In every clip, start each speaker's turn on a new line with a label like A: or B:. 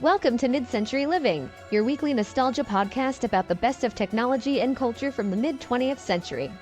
A: Welcome to Mid-Century Living, your weekly nostalgia podcast about the best of technology and culture from the mid-20th century.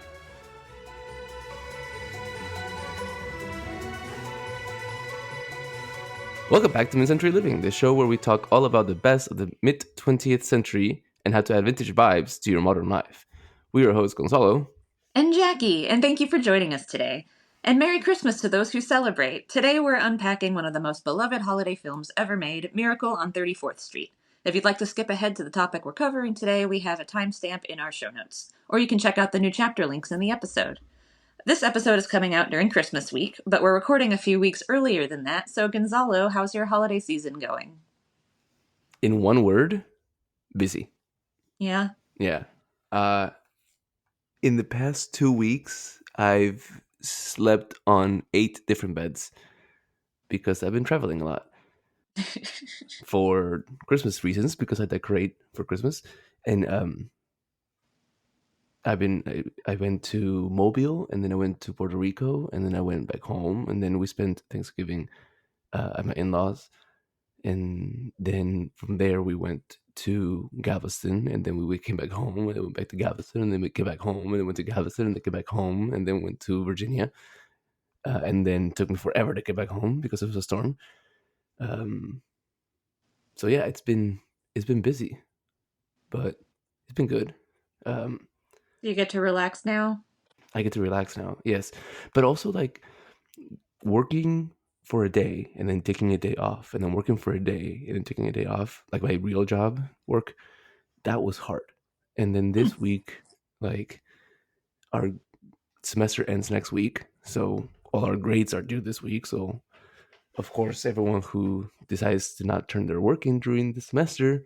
B: Welcome back to Mid-Century Living, the show where we talk all about the best of the mid-20th century and how to add vintage vibes to your modern life. We are your hosts, Gonzalo.
C: And Jackie, and thank you for joining us today. And Merry Christmas to those who celebrate. Today we're unpacking one of the most beloved holiday films ever made, Miracle on 34th Street. If you'd like to skip ahead to the topic we're covering today, we have a timestamp in our show notes. Or you can check out the new chapter links in the episode. This episode is coming out during Christmas week, but we're recording a few weeks earlier than that, so Gonzalo, how's your holiday season going?
B: In one word, busy.
C: Yeah?
B: Yeah. In the past 2 weeks, I've slept on 8 different beds because I've been traveling a lot for Christmas reasons, because I decorate for Christmas. And I went to Mobile, and then I went to Puerto Rico, and then I went back home, and then we spent Thanksgiving at my in-laws, and then from there we went to Galveston, and then we came back home, and then went back to Galveston, and then we came back home, and then went to Galveston, and then came back home, and then went to Virginia, and then it took me forever to get back home because it was a storm. So yeah, it's been busy, but it's been good.
C: You get to relax now?
B: I get to relax now, yes. But also, like, working for a day and then taking a day off, and then working for a day and then taking a day off, like my real job work, that was hard. And then this week, like, our semester ends next week, so all our grades are due this week. So, of course, everyone who decides to not turn their work in during the semester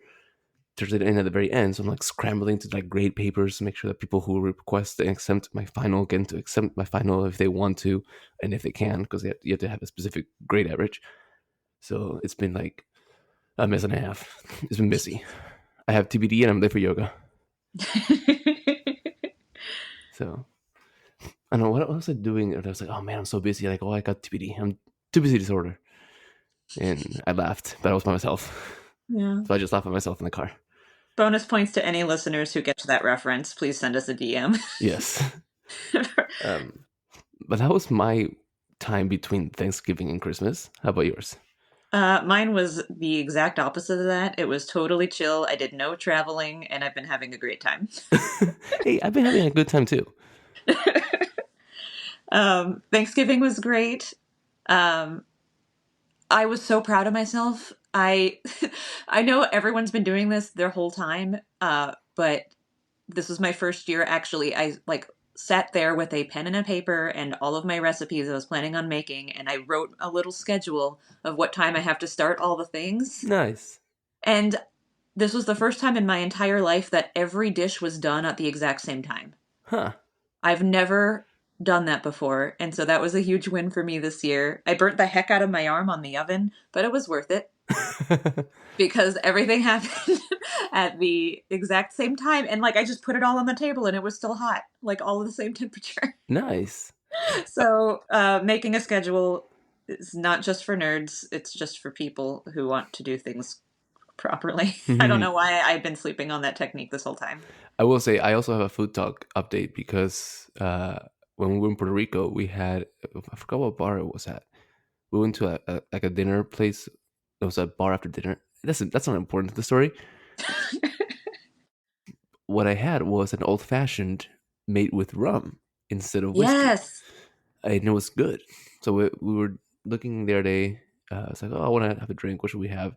B: turns it in at the very end. So I'm like scrambling to like grade papers to make sure that people who request and exempt my final get to exempt my final if they want to and if they can, because you have to have a specific grade average. So it's been like a mess and a half. It's been busy. I have TBD and I'm there for yoga. So I don't know what was I doing. I was like, oh man, I'm so busy. Like, oh, I got TBD. I'm too busy disorder. And I laughed, but I was by myself.
C: Yeah.
B: So I just laughed at myself in the car.
C: Bonus points to any listeners who get to that reference. Please send us a DM.
B: Yes. But that was my time between Thanksgiving and Christmas. How about yours?
C: Mine was the exact opposite of that. It was totally chill. I did no traveling, and I've been having a great time.
B: Hey, I've been having a good time too.
C: Thanksgiving was great. I was so proud of myself. I know everyone's been doing this their whole time, but this was my first year. Actually, I sat there with a pen and a paper and all of my recipes I was planning on making, and I wrote a little schedule of what time I have to start all the things.
B: Nice.
C: And this was the first time in my entire life that every dish was done at the exact same time.
B: Huh.
C: I've never done that before, and so that was a huge win for me this year. I burnt the heck out of my arm on the oven, but it was worth it. Because everything happened at the exact same time, and I just put it all on the table and it was still hot, all of the same temperature.
B: Nice.
C: So making a schedule is not just for nerds, it's just for people who want to do things properly. I don't know why I've been sleeping on that technique this whole time.
B: I will say I also have a food talk update because when we were in Puerto Rico, we had, I forgot what bar it was at. We went to a dinner place. It was a bar after dinner. That's not important to the story. What I had was an old fashioned made with rum instead of whiskey.
C: Yes.
B: And it was good. So we were looking the other day. It's like, oh, I want to have a drink. What should we have?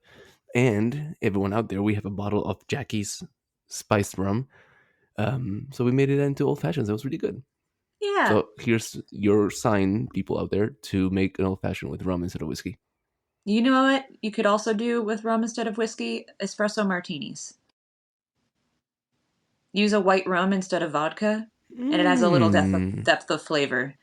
B: And everyone out there, we have a bottle of Jackie's spiced rum. So we made it into old fashions. It was really good.
C: Yeah.
B: So here's your sign, people out there, to make an old fashioned with rum instead of whiskey.
C: You know what you could also do with rum instead of whiskey? Espresso martinis. Use a white rum instead of vodka, and it has a little depth of flavor.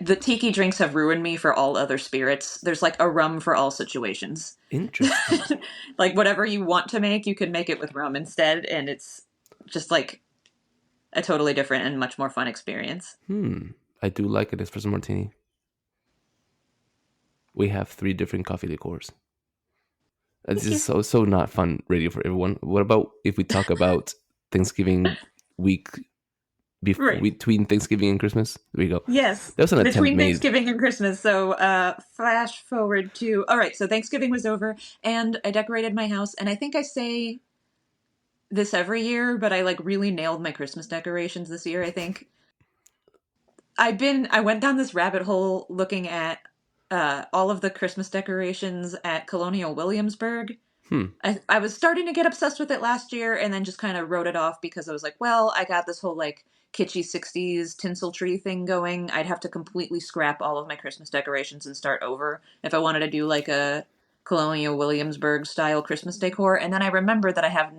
C: The tiki drinks have ruined me for all other spirits. There's a rum for all situations.
B: Interesting.
C: Whatever you want to make, you can make it with rum instead, and it's just a totally different and much more fun experience.
B: I do like an espresso martini. We have 3 different coffee liqueurs. This
C: Thank
B: is
C: you.
B: so not fun radio for everyone. What about if we talk about Thanksgiving week
C: Right.
B: between Thanksgiving and Christmas? There we go.
C: Yes.
B: That was an attempt
C: Between
B: made.
C: Thanksgiving and Christmas. So flash forward to all right, so Thanksgiving was over and I decorated my house, and I think I say this every year, but I like really nailed my Christmas decorations this year, I think. I went down this rabbit hole looking at all of the Christmas decorations at Colonial Williamsburg.
B: Hmm.
C: I was starting to get obsessed with it last year and then just kind of wrote it off because I was like, well, I got this whole like kitschy 60s tinsel tree thing going. I'd have to completely scrap all of my Christmas decorations and start over if I wanted to do like a Colonial Williamsburg style Christmas decor. And then I remembered that I have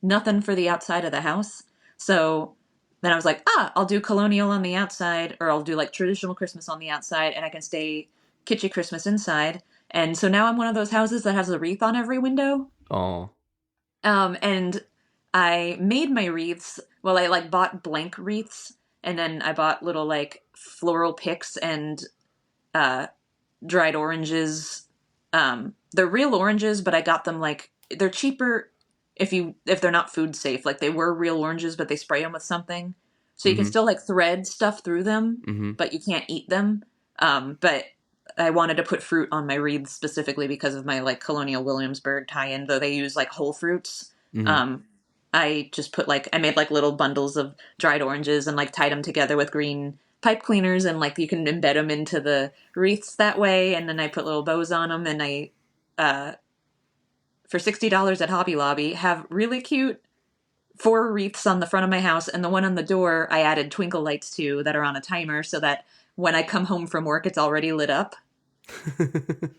C: nothing for the outside of the house. So then I was like, I'll do colonial on the outside, or I'll do like traditional Christmas on the outside, and I can stay kitschy Christmas inside. And so now I'm one of those houses that has a wreath on every window.
B: Oh.
C: And I made my wreaths. Well, I like bought blank wreaths, and then I bought little like floral picks and uh, dried oranges. They're real oranges, but I got them like they're cheaper if they're not food safe. Like they were real oranges, but they spray them with something, so you can
B: Mm-hmm.
C: still like thread stuff through them,
B: Mm-hmm.
C: but you can't eat them. But I wanted to put fruit on my wreaths specifically because of my like Colonial Williamsburg tie-in, though they use like whole fruits.
B: Mm-hmm.
C: Um, I just put like I made like little bundles of dried oranges and like tied them together with green pipe cleaners, and like you can embed them into the wreaths that way. And then I put little bows on them, and I uh, for $60 at Hobby Lobby have really cute 4 wreaths on the front of my house, and the one on the door I added twinkle lights to that are on a timer so that when I come home from work it's already lit up.
B: The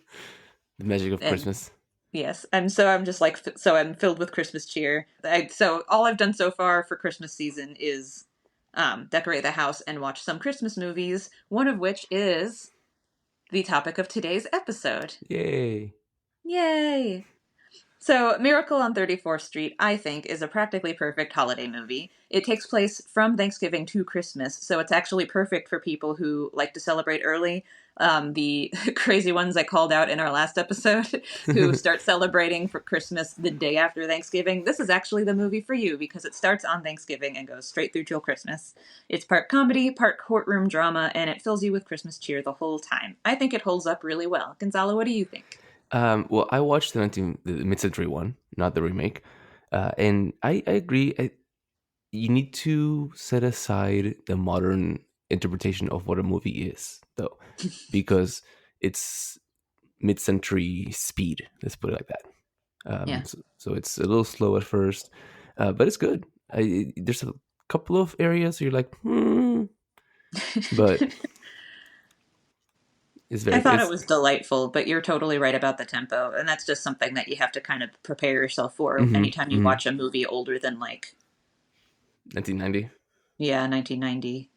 B: magic of
C: And
B: Christmas.
C: yes, and so I'm just like so I'm filled with Christmas cheer. So all I've done so far for Christmas season is decorate the house and watch some Christmas movies, one of which is the topic of today's episode.
B: Yay.
C: Yay! So, Miracle on 34th Street, I think, is a practically perfect holiday movie. It takes place from Thanksgiving to Christmas, so it's actually perfect for people who like to celebrate early. The crazy ones I called out in our last episode, who start celebrating for Christmas the day after Thanksgiving. This is actually the movie for you because it starts on Thanksgiving and goes straight through till Christmas. It's part comedy, part courtroom drama, and it fills you with Christmas cheer the whole time. I think it holds up really well. Gonzalo, what do you think?
B: Well, I watched the mid-century one, not the remake, and I agree. You need to set aside the modern interpretation of what a movie is, though, because it's mid-century speed. Let's put it like that.
C: Yeah.
B: So it's a little slow at first, but it's good. There's a couple of areas you're like, but it's
C: I
B: very
C: thought it
B: it's
C: was delightful, but you're totally right about the tempo, and that's just something that you have to kind of prepare yourself for anytime you watch a movie older than like
B: 1990.
C: 1990.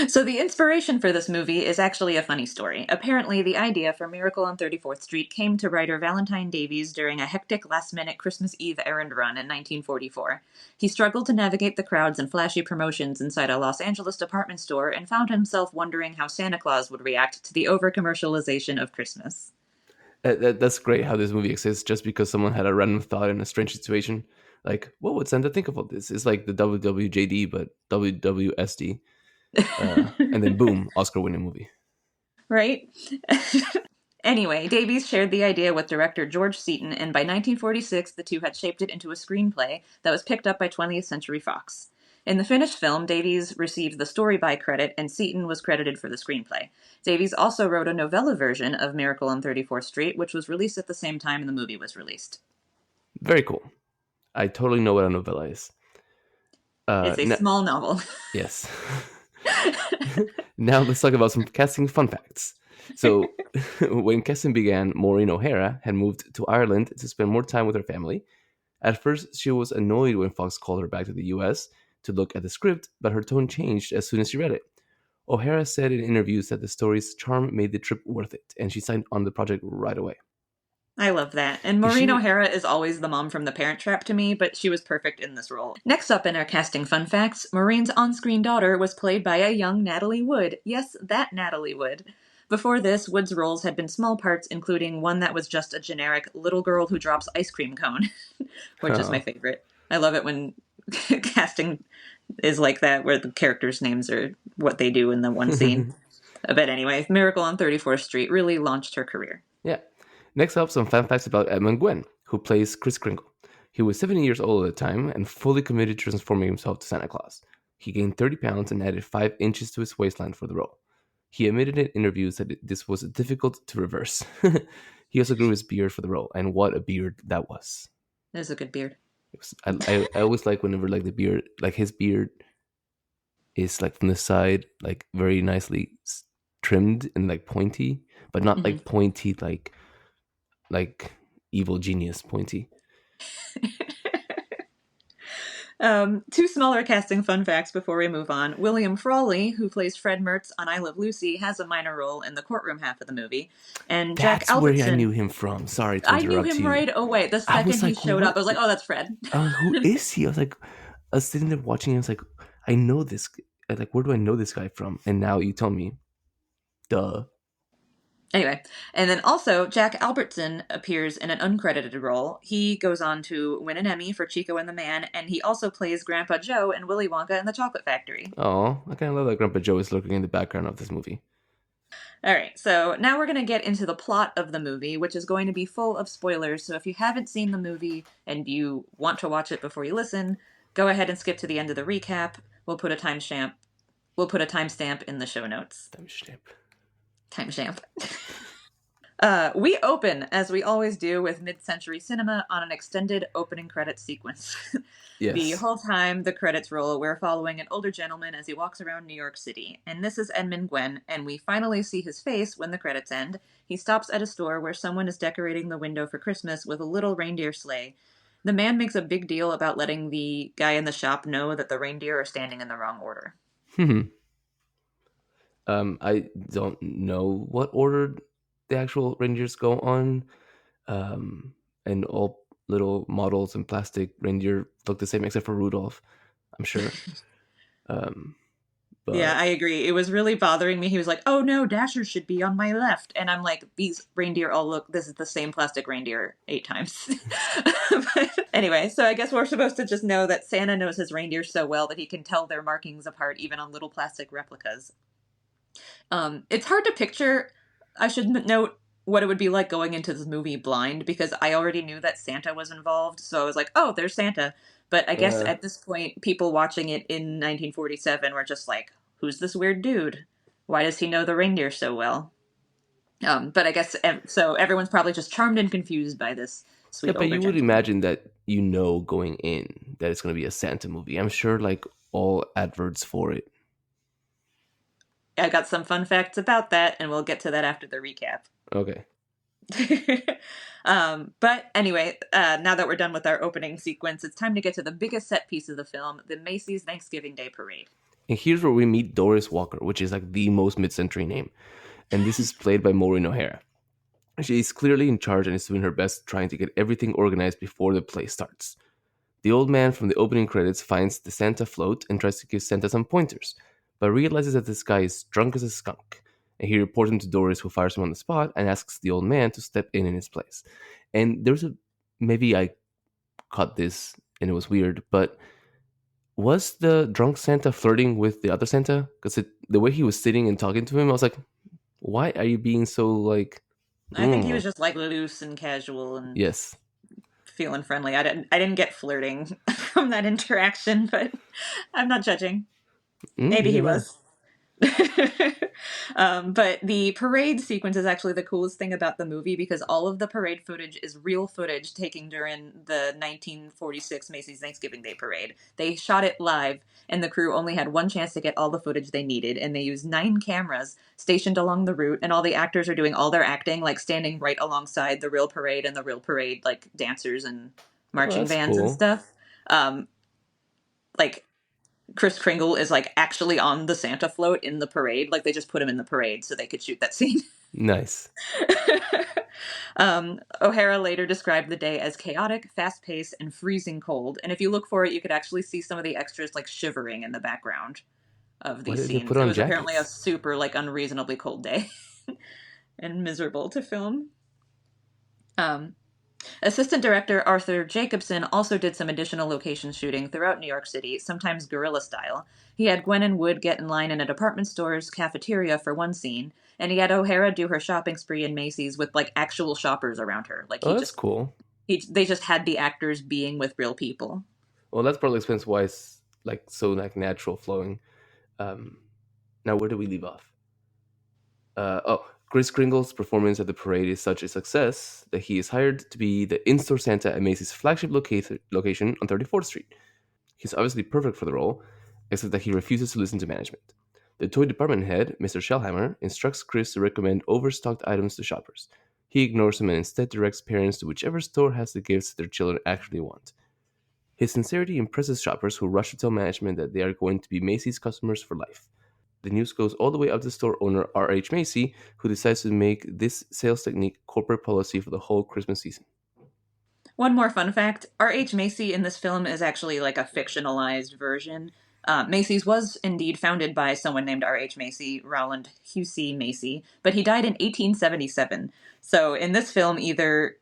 C: So the inspiration for this movie is actually a funny story. Apparently, the idea for Miracle on 34th Street came to writer Valentine Davies during a hectic last-minute Christmas Eve errand run in 1944. He struggled to navigate the crowds and flashy promotions inside a Los Angeles department store and found himself wondering how Santa Claus would react to the over-commercialization of Christmas.
B: That's great how this movie exists just because someone had a random thought in a strange situation. Like, what would Santa think about this? It's like the WWJD, but WWSD. And then boom, Oscar-winning movie.
C: Right? Anyway, Davies shared the idea with director George Seaton, and by 1946, the two had shaped it into a screenplay that was picked up by 20th Century Fox. In the finished film, Davies received the story by credit, and Seaton was credited for the screenplay. Davies also wrote a novella version of Miracle on 34th Street, which was released at the same time the movie was released.
B: Very cool. I totally know what a novella is.
C: It's a small novel.
B: Yes. Now let's talk about some casting fun facts. So, when casting began, Maureen O'Hara had moved to Ireland to spend more time with her family. At first, she was annoyed when Fox called her back to the US to look at the script, but her tone changed as soon as she read it. O'Hara said in interviews that the story's charm made the trip worth it, and she signed on the project right away.
C: I love that. And Maureen O'Hara is always the mom from The Parent Trap to me, but she was perfect in this role. Next up in our casting fun facts, Maureen's on-screen daughter was played by a young Natalie Wood. Yes, that Natalie Wood. Before this, Wood's roles had been small parts, including one that was just a generic little girl who drops ice cream cone, which is my favorite. I love it when casting is like that, where the characters' names are what they do in the one scene. But anyway, Miracle on 34th Street really launched her career.
B: Yeah. Next up, some fun facts about Edmund Gwenn, who plays Kris Kringle. He was 70 years old at the time and fully committed to transforming himself to Santa Claus. He gained 30 pounds and added 5 inches to his waistline for the role. He admitted in interviews that this was difficult to reverse. He also grew his beard for the role, and what a beard that was.
C: It was a good beard.
B: I always like whenever like the beard, like his beard is like from the side, like very nicely trimmed and like pointy, but not like pointy like evil genius pointy.
C: Two smaller casting fun facts before we move on. William Frawley, who plays Fred Mertz on I Love Lucy, has a minor role in the courtroom half of the movie. And
B: That's
C: Jack Albertson,
B: where I knew him from. Sorry to interrupt you.
C: I knew him right away. The second he showed up, I was like, oh, that's Fred.
B: Who is he? I was sitting there watching him. I was like, I know this. Like, where do I know this guy from? And now you tell me. Duh.
C: Anyway, and then also Jack Albertson appears in an uncredited role. He goes on to win an Emmy for Chico and the Man, and he also plays Grandpa Joe in Willy Wonka and the Chocolate Factory.
B: Oh, I kind of love that Grandpa Joe is lurking in the background of this movie.
C: All right, so now we're going to get into the plot of the movie, which is going to be full of spoilers. So if you haven't seen the movie and you want to watch it before you listen, go ahead and skip to the end of the recap. We'll put a timestamp. In the show notes. Timestamp. We open, as we always do with mid-century cinema, on an extended opening credits sequence.
B: Yes.
C: The whole time the credits roll, we're following an older gentleman as he walks around New York City. And this is Edmund Gwenn, and we finally see his face when the credits end. He stops at a store where someone is decorating the window for Christmas with a little reindeer sleigh. The man makes a big deal about letting the guy in the shop know that the reindeer are standing in the wrong order.
B: I don't know what order the actual reindeers go on. And all little models and plastic reindeer look the same except for Rudolph, I'm sure. But...
C: Yeah, I agree. It was really bothering me. He was like, oh no, Dasher should be on my left. And I'm like, these reindeer all look, this is the same plastic reindeer 8 times. But anyway, so I guess we're supposed to just know that Santa knows his reindeer so well that he can tell their markings apart even on little plastic replicas. It's hard to picture, I should note, what it would be like going into this movie blind, because I already knew that Santa was involved, so I was like, oh, there's Santa. But I guess at this point, people watching it in 1947 were just like, who's this weird dude? Why does he know the reindeer so well? But I guess, so everyone's probably just charmed and confused by this sweet older
B: but you would
C: gentleman.
B: imagine that you know going in that it's going to be a Santa movie. I'm sure like all adverts for it.
C: I got some fun facts about that, and we'll get to that after the recap.
B: Okay.
C: But anyway, now that we're done with our opening sequence, it's time to get to the biggest set piece of the film, the Macy's Thanksgiving Day Parade.
B: And here's where we meet Doris Walker, which is like the most mid-century name. And this is played by Maureen O'Hara. She's clearly in charge and is doing her best trying to get everything organized before the play starts. The old man from the opening credits finds the Santa float and tries to give Santa some pointers, but realizes that this guy is drunk as a skunk. And he reports him to Doris, who fires him on the spot and asks the old man to step in his place. And there's maybe I caught this and it was weird, but was the drunk Santa flirting with the other Santa? Because the way he was sitting and talking to him, I was like, why are you being so like...
C: I think he was just like loose and casual and feeling friendly. I didn't get flirting from that interaction, but I'm not judging. Maybe he was. But the parade sequence is actually the coolest thing about the movie, because all of the parade footage is real footage taken during the 1946 Macy's Thanksgiving Day Parade. They shot it live, and the crew only had one chance to get all the footage they needed, and they used 9 cameras stationed along the route, and all the actors are doing all their acting, like standing right alongside the real parade and the real parade, like dancers and marching bands and stuff. Like, Kris Kringle is like actually on the Santa float in the parade. Like, they just put him in the parade so they could shoot that scene.
B: Nice.
C: O'Hara later described the day as chaotic, fast-paced, and freezing cold. And if you look for it, you could actually see some of the extras like shivering in the background of these scenes. It was apparently a super like unreasonably cold day. and miserable to film. Assistant director Arthur Jacobson also did some additional location shooting throughout New York City, sometimes guerrilla style. He had Gwen Wood get in line in a department store's cafeteria for one scene, and he had O'Hara do her shopping spree in Macy's with like actual shoppers around her. Like
B: Oh, that's cool.
C: They just had the actors being with real people.
B: Well, that's probably explains why it's like so like natural flowing. Now, where do we leave off? Kris Kringle's performance at the parade is such a success that he is hired to be the in-store Santa at Macy's flagship location on 34th Street. He's obviously perfect for the role, except that he refuses to listen to management. The toy department head, Mr. Shellhammer, instructs Kris to recommend overstocked items to shoppers. He ignores him and instead directs parents to whichever store has the gifts their children actually want. His sincerity impresses shoppers who rush to tell management that they are going to be Macy's customers for life. The news goes all the way up to store owner R.H. Macy, who decides to make this sales technique corporate policy for the whole Christmas season.
C: One more fun fact, R.H. Macy in this film is actually like a fictionalized version. Macy's was indeed founded by someone named R.H. Macy, Rowland Hussey Macy, but he died in 1877. So in this film, either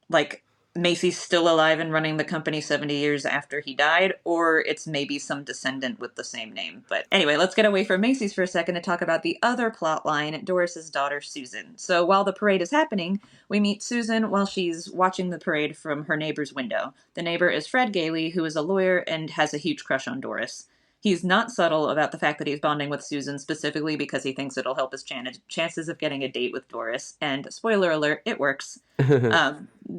C: like Macy's still alive and running the company 70 years after he died, or it's maybe some descendant with the same name. But anyway, let's get away from Macy's for a second to talk about the other plot line, Doris's daughter, Susan. So while the parade is happening, we meet Susan while she's watching the parade from her neighbor's window. The neighbor is Fred Gailey, who is a lawyer and has a huge crush on Doris. He's not subtle about the fact that he's bonding with Susan specifically because he thinks it'll help his chances of getting a date with Doris. And spoiler alert, it works.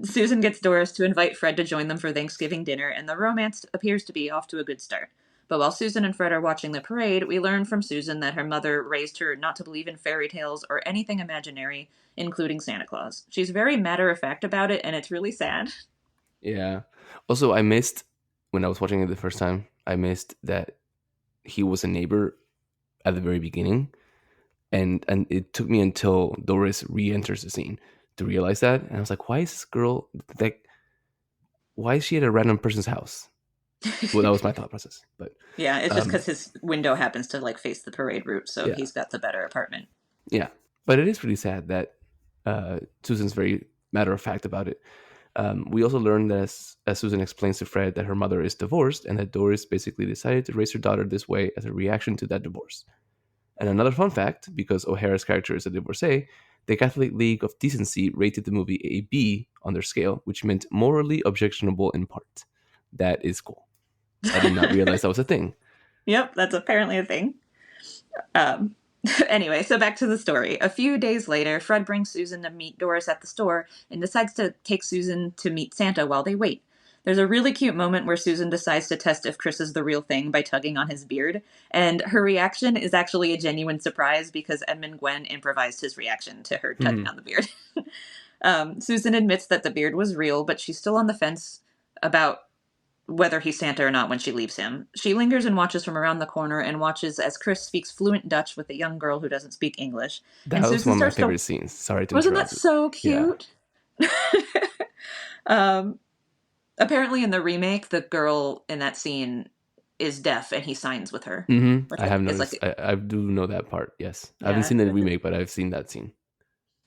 C: Susan gets Doris to invite Fred to join them for Thanksgiving dinner, and the romance appears to be off to a good start. But while Susan and Fred are watching the parade, we learn from Susan that her mother raised her not to believe in fairy tales or anything imaginary, including Santa Claus. She's very matter-of-fact about it, and it's really sad.
B: Yeah. Also, I missed, when I was watching it the first time, I missed that he was a neighbor at the very beginning. And it took me until Doris re-enters the scene to realize that. And I was like, why is this girl, like, why is she at a random person's house? Well, that was my thought process. But
C: yeah, it's just because his window happens to like face the parade route, so he's got the better apartment.
B: Yeah, but it is pretty sad that Susan's very matter-of-fact about it. We also learned that as Susan explains to Fred that her mother is divorced and that Doris basically decided to raise her daughter this way as a reaction to that divorce. And another fun fact, because O'Hara's character is a divorcee, the Catholic League of Decency rated the movie a B on their scale, which meant morally objectionable in part. That is cool. I did not realize that was a thing.
C: Yep, that's apparently a thing. Anyway, so back to the story. A few days later, Fred brings Susan to meet Doris at the store and decides to take Susan to meet Santa while they wait. There's a really cute moment where Susan decides to test if Kris is the real thing by tugging on his beard, and her reaction is actually a genuine surprise because Edmund Gwen improvised his reaction to her tugging on the beard. Susan admits that the beard was real, but she's still on the fence about whether he's Santa or not when she leaves him. She lingers and watches from around the corner and watches as Kris speaks fluent Dutch with a young girl who doesn't speak English.
B: That was one of my favorite scenes. Sorry to
C: Wasn't
B: interrupt.
C: that so cute? Yeah. Apparently in the remake, the girl in that scene is deaf and he signs with her.
B: Mm-hmm. I have noticed. I do know that part, yes. Yeah, I haven't seen the remake, but I've seen that scene.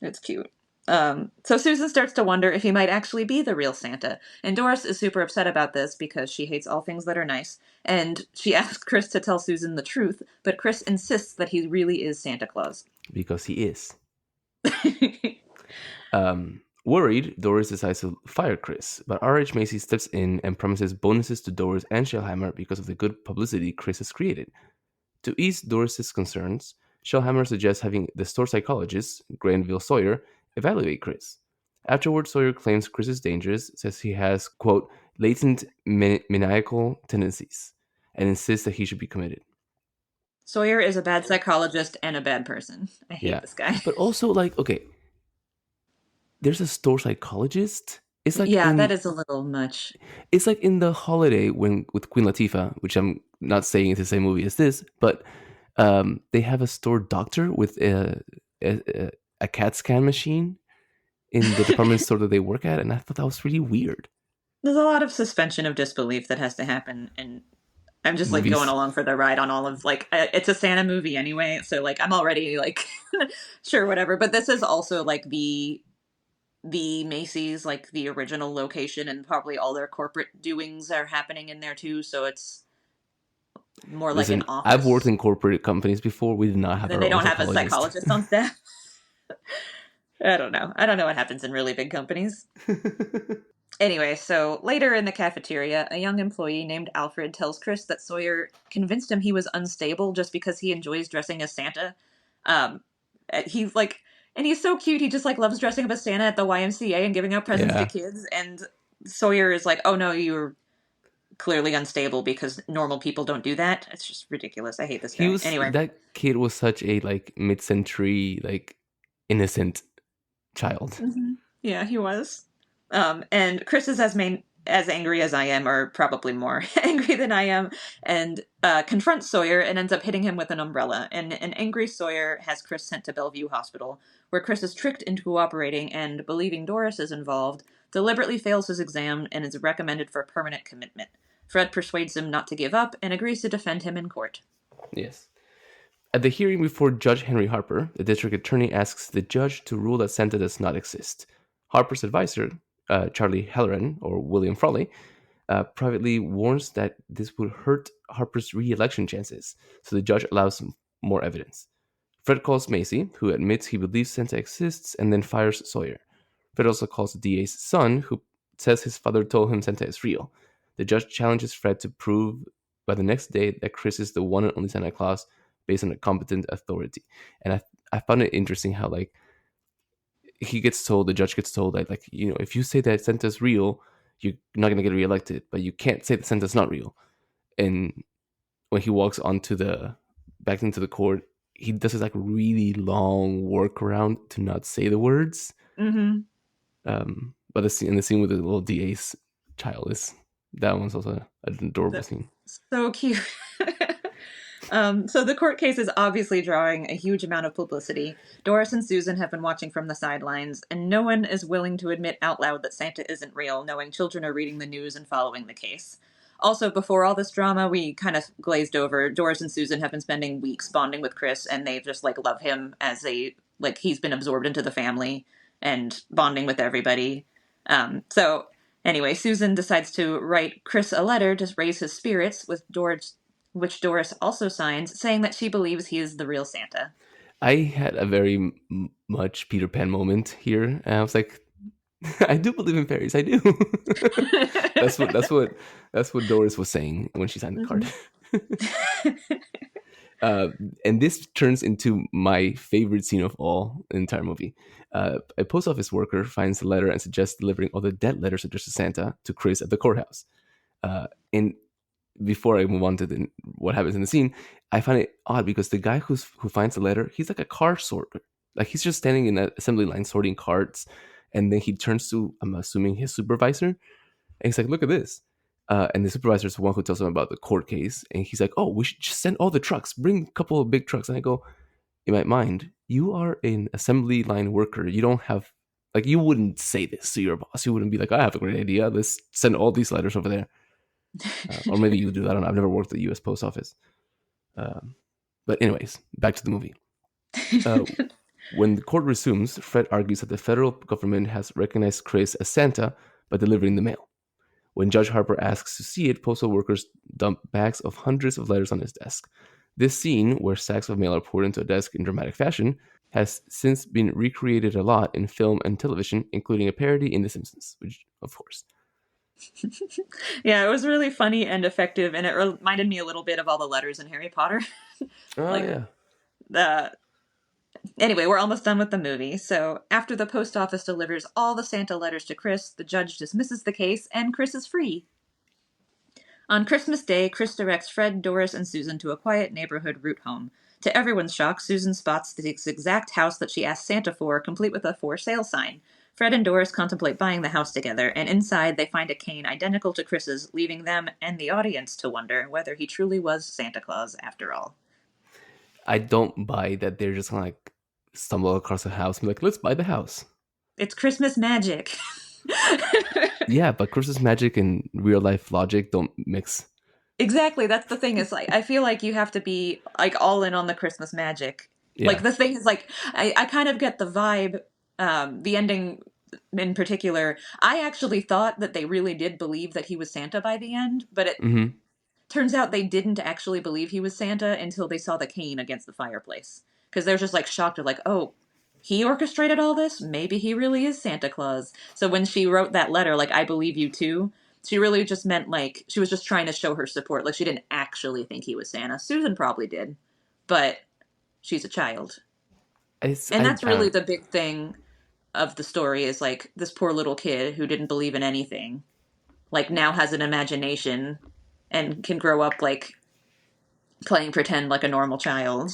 C: It's cute. So Susan starts to wonder if he might actually be the real Santa. And Doris is super upset about this because she hates all things that are nice. And she asks Kris to tell Susan the truth, but Kris insists that he really is Santa Claus.
B: Because he is. Worried, Doris decides to fire Kris, but R.H. Macy steps in and promises bonuses to Doris and Shellhammer because of the good publicity Kris has created. To ease Doris's concerns, Shellhammer suggests having the store psychologist, Granville Sawyer, evaluate Kris. Afterwards, Sawyer claims Kris is dangerous, says he has, quote, latent maniacal tendencies, and insists that he should be committed.
C: Sawyer is a bad psychologist and a bad person. I hate this guy.
B: But also, like, okay, there's a store psychologist. It's like
C: that is a little much.
B: It's like in The Holiday with Queen Latifah, which I'm not saying it's the same movie as this, but they have a store doctor with a CAT scan machine in the department store that they work at, and I thought that was really weird.
C: There's a lot of suspension of disbelief that has to happen in I'm just like
B: movies.
C: going along for the ride on all of like it's a Santa movie anyway, so like I'm already like sure whatever. But this is also like the Macy's, like the original location, and probably all their corporate doings are happening in there too. So it's more like an
B: Listen, I've worked
C: office.
B: in corporate companies before. We did not have
C: Then
B: our
C: they
B: own
C: don't have a
B: psychologist.
C: psychologist on staff. I don't know. I don't know what happens in really big companies. Anyway, so later in the cafeteria, a young employee named Alfred tells Kris that Sawyer convinced him he was unstable just because he enjoys dressing as Santa. Um, he's like, and he's so cute. He just like loves dressing up as Santa at the YMCA and giving out presents to
B: Yeah.
C: kids. And Sawyer is like, "Oh no, you're clearly unstable because normal people don't do that." It's just ridiculous. I hate this guy. Anyway,
B: That kid was such a like mid-century, like innocent child.
C: yeah, he was. And Kris is as angry as I am, or probably more angry than I am, and confronts Sawyer and ends up hitting him with an umbrella. And an angry Sawyer has Kris sent to Bellevue Hospital, where Kris is tricked into cooperating and, believing Doris is involved, deliberately fails his exam and is recommended for permanent commitment. Fred persuades him not to give up and agrees to defend him in court.
B: Yes. At the hearing before Judge Henry Harper, the district attorney asks the judge to rule that Santa does not exist. Harper's advisor, Charlie Halloran, or William Frawley, privately warns that this would hurt Harper's re-election chances, so the judge allows more evidence. Fred calls Macy, who admits he believes Santa exists, and then fires Sawyer. Fred also calls the DA's son, who says his father told him Santa is real. The judge challenges Fred to prove by the next day that Kris is the one and only Santa Claus based on a competent authority. And I found it interesting how, like, the judge gets told that, like, you know, if you say that Santa's real, you're not going to get reelected, but you can't say that Santa's not real. And when he walks back into the court, he does this like really long workaround to not say the words.
C: Mm-hmm.
B: But the scene with the little DA's child that one's also an adorable scene.
C: So cute. So the court case is obviously drawing a huge amount of publicity. Doris and Susan have been watching from the sidelines, and no one is willing to admit out loud that Santa isn't real, knowing children are reading the news and following the case. Also, before all this drama, we kind of glazed over. Doris and Susan have been spending weeks bonding with Kris, and they just like love him as he's been absorbed into the family and bonding with everybody. So anyway, Susan decides to write Kris a letter to raise his spirits, which Doris also signs, saying that she believes he is the real Santa.
B: I had a very much Peter Pan moment here, and I was like, I do believe in fairies. I do. that's what Doris was saying when she signed the card. And this turns into my favorite scene of all in the entire movie. A post office worker finds the letter and suggests delivering all the dead letters addressed to Santa to Kris at the courthouse. And before I move on to what happens in the scene, I find it odd because the guy who finds the letter, he's like a car sorter. Like, he's just standing in an assembly line sorting cards, and then he turns to, I'm assuming, his supervisor, and he's like, "Look at this." And the supervisor is the one who tells him about the court case, and he's like, "Oh, we should just send all the trucks. Bring a couple of big trucks." And I go, in my mind, you are an assembly line worker. You don't have, like, you wouldn't say this to your boss. You wouldn't be like, "I have a great idea. Let's send all these letters over there." Or maybe you do that. I don't know. I've never worked at the U.S. Post Office. But anyways, back to the movie. When the court resumes, Fred argues that the federal government has recognized Kris as Santa by delivering the mail. When Judge Harper asks to see it, postal workers dump bags of hundreds of letters on his desk. This scene, where sacks of mail are poured into a desk in dramatic fashion, has since been recreated a lot in film and television, including a parody in The Simpsons, which, of course.
C: Yeah, it was really funny and effective, and it reminded me a little bit of all the letters in Harry Potter.
B: Yeah.
C: Anyway, we're almost done with the movie. So after the post office delivers all the Santa letters to Kris, the judge dismisses the case, and Kris is free. On Christmas Day, Kris directs Fred, Doris, and Susan to a quiet neighborhood route home. To everyone's shock, Susan spots the exact house that she asked Santa for, complete with a for sale sign. Fred and Doris contemplate buying the house together, and inside they find a cane identical to Kris's, leaving them and the audience to wonder whether he truly was Santa Claus after all.
B: I don't buy that they're just gonna like stumble across a house and be like, "Let's buy the house."
C: It's Christmas magic.
B: Yeah, but Christmas magic and real life logic don't mix.
C: Exactly. That's the thing. Is like I feel like you have to be like all in on the Christmas magic. Like
B: Yeah.
C: the thing is like I kind of get the vibe, the ending in particular. I actually thought that they really did believe that he was Santa by the end, but it
B: Mm-hmm.
C: turns out they didn't actually believe he was Santa until they saw the cane against the fireplace. Because they're just like shocked of like, oh, he orchestrated all this? Maybe he really is Santa Claus. So when she wrote that letter, like, I believe you too, she really just meant like she was just trying to show her support. Like she didn't actually think he was Santa. Susan probably did, but she's a child. And
B: I
C: that's really
B: don't.
C: the big thing of the story is like this poor little kid who didn't believe in anything, like now has an imagination and can grow up like playing pretend like a normal child.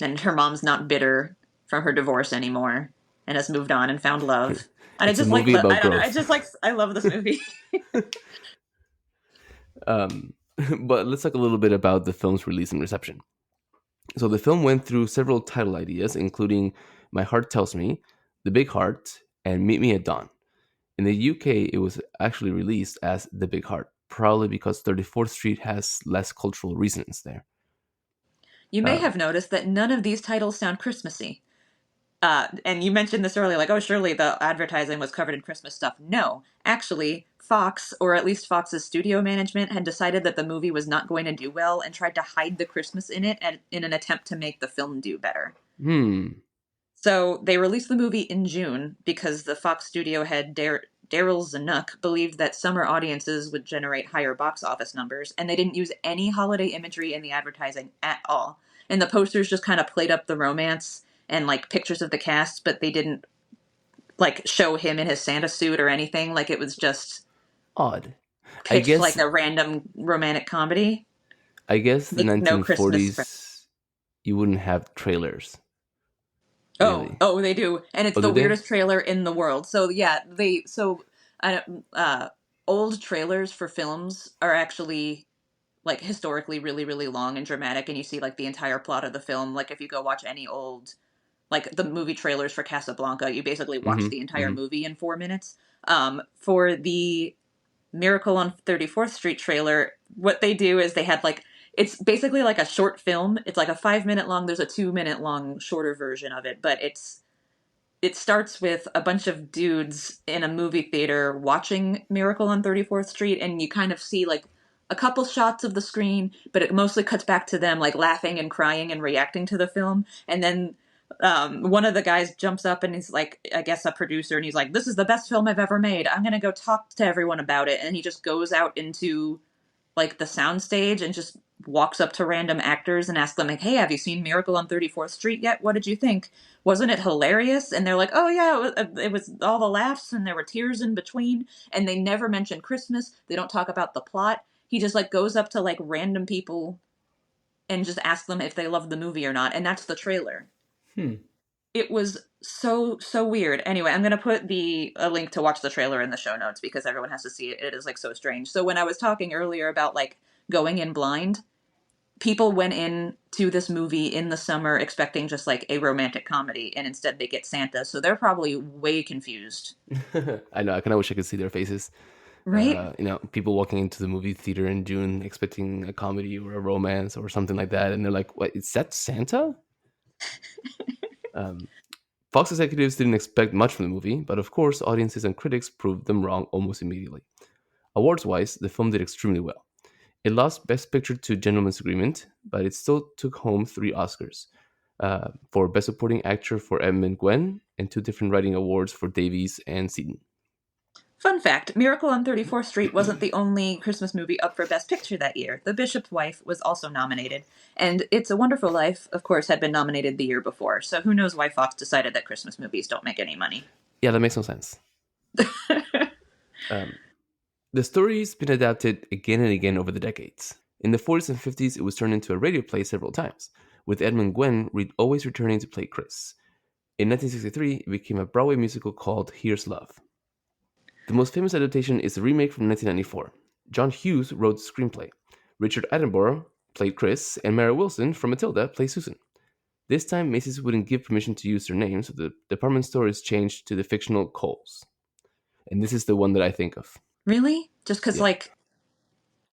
C: And her mom's not bitter from her divorce anymore and has moved on and found love. And I
B: It's a
C: just like
B: movie
C: the
B: about
C: I don't know, I
B: growth.
C: just like I love this movie.
B: Um, but let's talk a little bit about the film's release and reception. So the film went through several title ideas, including My Heart Tells Me, The Big Heart, and Meet Me at Dawn. In the UK, it was actually released as The Big Heart, probably because 34th Street has less cultural resonance there.
C: You may
B: Um,
C: have noticed that none of these titles sound Christmassy. And you mentioned this earlier, like, oh, surely the advertising was covered in Christmas stuff. No, actually, Fox, or at least Fox's studio management, had decided that the movie was not going to do well and tried to hide the Christmas in it in an attempt to make the film do better.
B: hmm.
C: So they released the movie in June because the Fox studio head Daryl Zanuck believed that summer audiences would generate higher box office numbers, and they didn't use any holiday imagery in the advertising at all. And the posters just kind of played up the romance and like pictures of the cast, but they didn't like show him in his Santa suit or anything. Like it was just
B: Odd. I
C: pitched like
B: guess
C: a random romantic comedy.
B: the
C: Makes no Christmas.
B: 1940s you wouldn't have trailers,
C: Oh,
B: really.
C: oh, they do, and it's
B: Oh,
C: the
B: did they?
C: weirdest trailer in the world. So yeah, I old trailers for films are actually like historically really really long and dramatic, and you see like the entire plot of the film. Like if you go watch any old like the movie trailers for Casablanca, you basically watch
B: Mm-hmm.
C: the entire
B: Mm-hmm.
C: movie in 4 minutes. For the Miracle on 34th Street trailer, what they do is they had like it's basically like a short film. It's like a 5 minute long. There's a 2 minute long shorter version of it, but it starts with a bunch of dudes in a movie theater watching Miracle on 34th Street, and you kind of see like a couple shots of the screen, but it mostly cuts back to them like laughing and crying and reacting to the film. And then one of the guys jumps up and he's like, I guess a producer, and he's like, "This is the best film I've ever made. I'm gonna go talk to everyone about it." And he just goes out into like the soundstage and just walks up to random actors and asks them like, "Hey, have you seen Miracle on 34th Street yet? What did you think? Wasn't it hilarious?" And they're like, "Oh yeah, it was all the laughs and there were tears in between." And they never mention Christmas. They don't talk about the plot. He just like goes up to like random people and just asks them if they love the movie or not. And that's the trailer.
B: Hmm.
C: It was so weird. Anyway, I'm gonna put the a link to watch the trailer in the show notes because everyone has to see it. It is like so strange. So when I was talking earlier about like going in blind, people went in to this movie in the summer expecting just like a romantic comedy, and instead they get Santa. So they're probably way confused,
B: I know. I kind of wish I could see their faces.
C: right?
B: People walking into the movie theater in June expecting a comedy or a romance or something like that, and they're like, "What? Is that Santa?" Um, Fox executives didn't expect much from the movie, but of course, audiences and critics proved them wrong almost immediately. Awards-wise, the film did extremely well. It lost Best Picture to Gentleman's Agreement, but it still took home 3 Oscars. For Best Supporting Actor for Edmund Gwenn, and 2 different writing awards for Davies and Seaton.
C: Fun fact, Miracle on 34th Street wasn't the only Christmas movie up for Best Picture that year. The Bishop's Wife was also nominated, and It's a Wonderful Life, of course, had been nominated the year before, so who knows why Fox decided that Christmas movies don't make any money.
B: Yeah, that makes no sense. Um, the story's been adapted again and again over the decades. In the 40s and 50s, it was turned into a radio play several times, with Edmund Gwenn always returning to play Chris. In 1963, it became a Broadway musical called Here's Love. The most famous adaptation is a remake from 1994. John Hughes wrote the screenplay. Richard Attenborough played Chris, and Mara Wilson from Matilda played Susan. This time, Macy's wouldn't give permission to use their names, so the department store is changed to the fictional Coles. And this is the one that I think of.
C: Really? Just because,
B: Yeah.
C: like,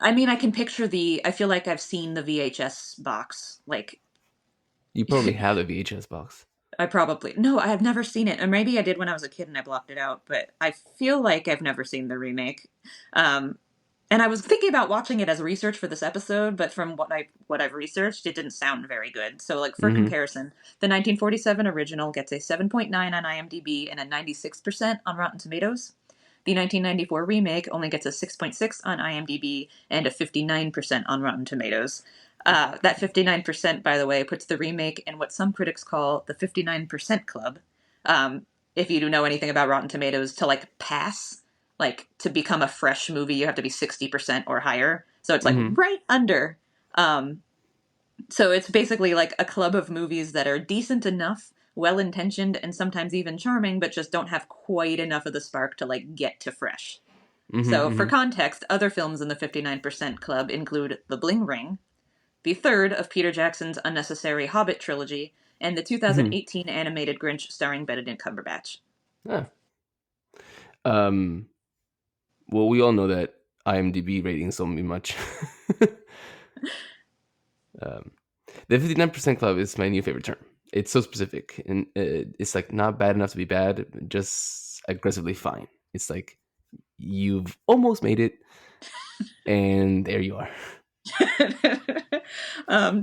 C: I mean, I can picture I feel like I've seen the VHS box. Like,
B: You probably have a VHS box.
C: no, I have never seen it. Or maybe I did when I was a kid and I blocked it out, but I feel like I've never seen the remake. Um, and I was thinking about watching it as research for this episode, but from what I've researched, it didn't sound very good. So, like, for
B: Mm-hmm.
C: comparison, the 1947 original gets a 7.9 on IMDb and a 96% on Rotten Tomatoes. The 1994 remake only gets a 6.6 on IMDb and a 59% on Rotten Tomatoes. That 59%, by the way, puts the remake in what some critics call the 59% club. If you do know anything about Rotten Tomatoes, to like pass, like to become a fresh movie, you have to be 60% or higher. So it's like
B: Mm-hmm.
C: right under. So it's basically like a club of movies that are decent enough, well-intentioned, and sometimes even charming, but just don't have quite enough of the spark to like get to fresh.
B: Mm-hmm.
C: So for
B: Mm-hmm.
C: context, other films in the 59% club include The Bling Ring, the third of Peter Jackson's unnecessary Hobbit trilogy, and the 2018 animated Grinch starring Benedict Cumberbatch.
B: Ah. Well, we all know that IMDb ratings don't mean much. The 59% club is my new favorite term. It's so specific, and it's like not bad enough to be bad, just aggressively fine. It's like you've almost made it, and there you are.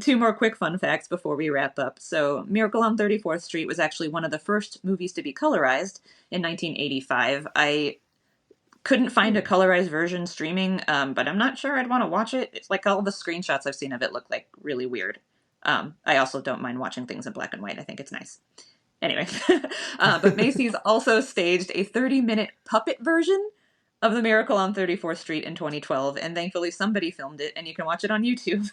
C: Two more quick fun facts before we wrap up. So, Miracle on 34th Street was actually one of the first movies to be colorized in 1985. I couldn't find a colorized version streaming, but I'm not sure I'd want to watch it. It's like all the screenshots I've seen of it look like really weird. I also don't mind watching things in black and white. I think it's nice. Anyway, but Macy's also staged a 30-minute puppet version of The Miracle on 34th Street in 2012, and thankfully somebody filmed it, and you can watch it on YouTube.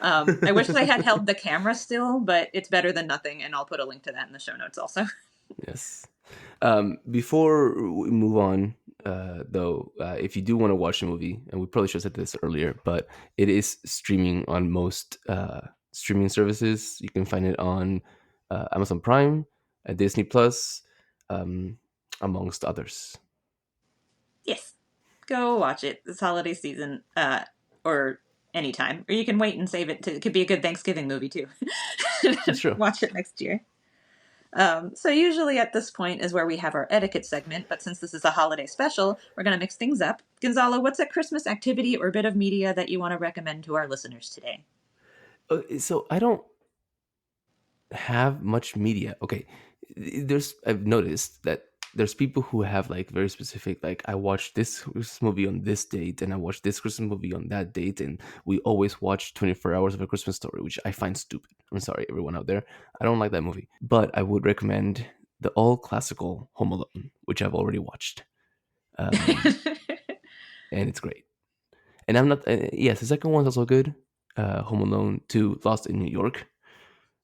C: I wish I had held the camera still, but it's better than nothing, and I'll put a link to that in the show notes also.
B: Yes. Before we move on, though, if you do want to watch the movie, and we probably should have said this earlier, but it is streaming on most streaming services. You can find it on Amazon Prime, Disney Plus, amongst others.
C: Yes, go watch it this holiday season, or anytime, or you can wait and save it. It could be a good Thanksgiving movie too.
B: That's true.
C: Watch it next year. So usually at this point is where we have our etiquette segment, but since this is a holiday special, we're going to mix things up. Gonzalo, what's a Christmas activity or bit of media that you want to recommend to our listeners today?
B: So I don't have much media. Okay, I've noticed that there's people who have like very specific, like I watched this Christmas movie on this date and I watched this Christmas movie on that date, and we always watch 24 Hours of a Christmas Story, which I find stupid. I'm sorry, everyone out there. I don't like that movie. But I would recommend the all classical Home Alone, which I've already watched. And it's great. And I'm not, yes, the second one's also good. Home Alone 2, Lost in New York.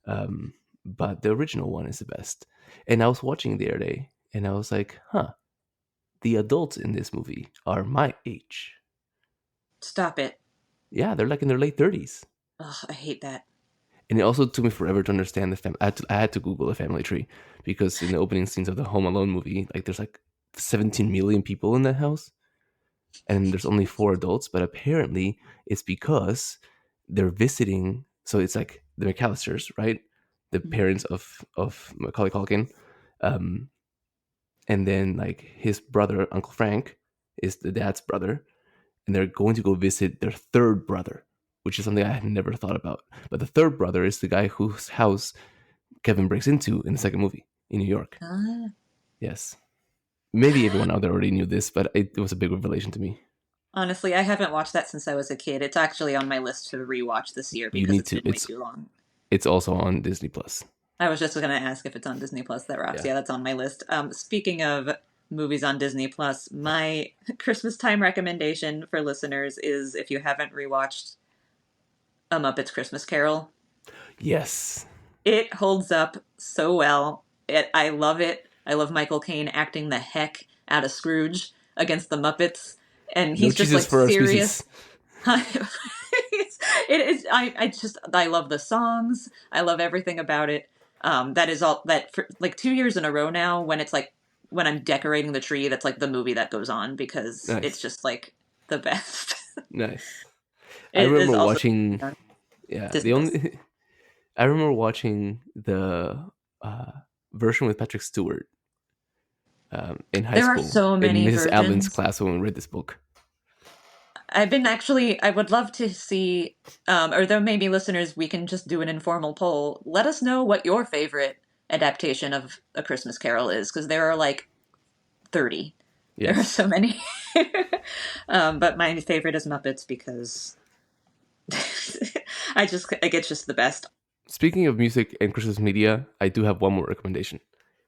B: But the original one is the best. And I was watching the other day, and I was like, the adults in this movie are my age.
C: Stop it.
B: Yeah, they're like in their late 30s.
C: Ugh, I hate that.
B: And it also took me forever to understand the family. I had to Google the family tree, because in the opening scenes of the Home Alone movie, like there's like 17 million people in that house, and there's only 4 adults. But apparently, it's because they're visiting. So it's like the McAllisters, right? The parents of Macaulay Culkin, and then like his brother, Uncle Frank, is the dad's brother, and they're going to go visit their third brother, which is something I had never thought about. But the third brother is the guy whose house Kevin breaks into in the second movie in New York. Yes. Maybe everyone out there already knew this, but it was a big revelation to me.
C: Honestly, I haven't watched that since I was a kid. It's actually on my list to rewatch this year because it's been way too long.
B: It's also on Disney Plus.
C: I was just going to ask if it's on Disney Plus. That rocks. Yeah, that's on my list. Speaking of movies on Disney Plus, my Christmas time recommendation for listeners is, if you haven't rewatched A Muppet's Christmas Carol.
B: Yes.
C: It holds up so well. I love it. I love Michael Caine acting the heck out of Scrooge against the Muppets. And he's just like serious. It is. I love the songs. I love everything about it. That is all that for like 2 years in a row now, when it's like when I'm decorating the tree, that's like the movie that goes on, because It's just like the best.
B: Nice. I
C: It is
B: remember
C: also
B: watching.
C: on
B: Yeah,
C: Disney
B: the
C: Plus.
B: only I remember watching the version with Patrick Stewart in high
C: There are
B: school
C: so
B: in
C: many
B: Mrs. Allen's
C: versions.
B: class when we read this book.
C: I would love to see, or though maybe listeners, we can just do an informal poll. Let us know what your favorite adaptation of A Christmas Carol is, because there are like 30. There are
B: Yes.
C: so many. But my favorite is Muppets because it's just the best.
B: Speaking of music and Christmas media, I do have one more recommendation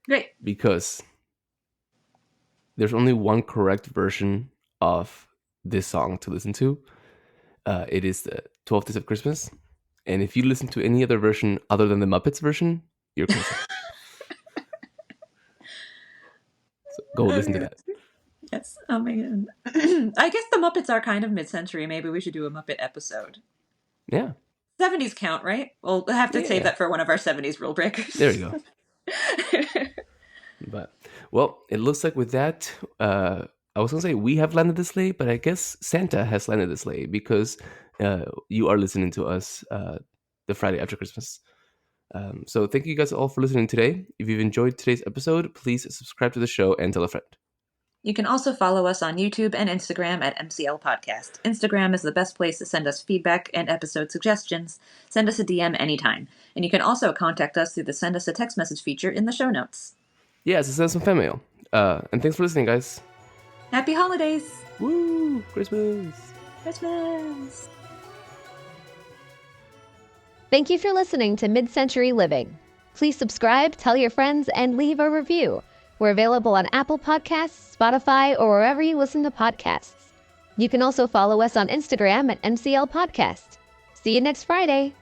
C: Great.
B: because there's only one correct version of this song to listen to. It is the 12 Days of Christmas. And if you listen to any other version other than the Muppets version, you're crazy. So go listen to that.
C: Yes. Oh my god. I guess the Muppets are kind of mid-century. Maybe we should do a Muppet episode.
B: Yeah.
C: 70s count, right? We'll have to save
B: Yeah.
C: that for one of our 70s rule breakers.
B: There you go. But, well, it looks like with that, I was going to say we have landed the sleigh, but I guess Santa has landed the sleigh because you are listening to us the Friday after Christmas. So thank you guys all for listening today. If you've enjoyed today's episode, please subscribe to the show and tell a friend.
C: You can also follow us on YouTube and Instagram at MCL Podcast. Instagram is the best place to send us feedback and episode suggestions. Send us a DM anytime. And you can also contact us through the Send Us a Text Message feature in the show notes.
B: Yeah, so send some fan mail. And thanks for listening, guys.
C: Happy holidays!
B: Woo! Christmas!
C: Christmas!
A: Thank you for listening to Mid-Century Living. Please subscribe, tell your friends, and leave a review. We're available on Apple Podcasts, Spotify, or wherever you listen to podcasts. You can also follow us on Instagram at MCL Podcast. See you next Friday.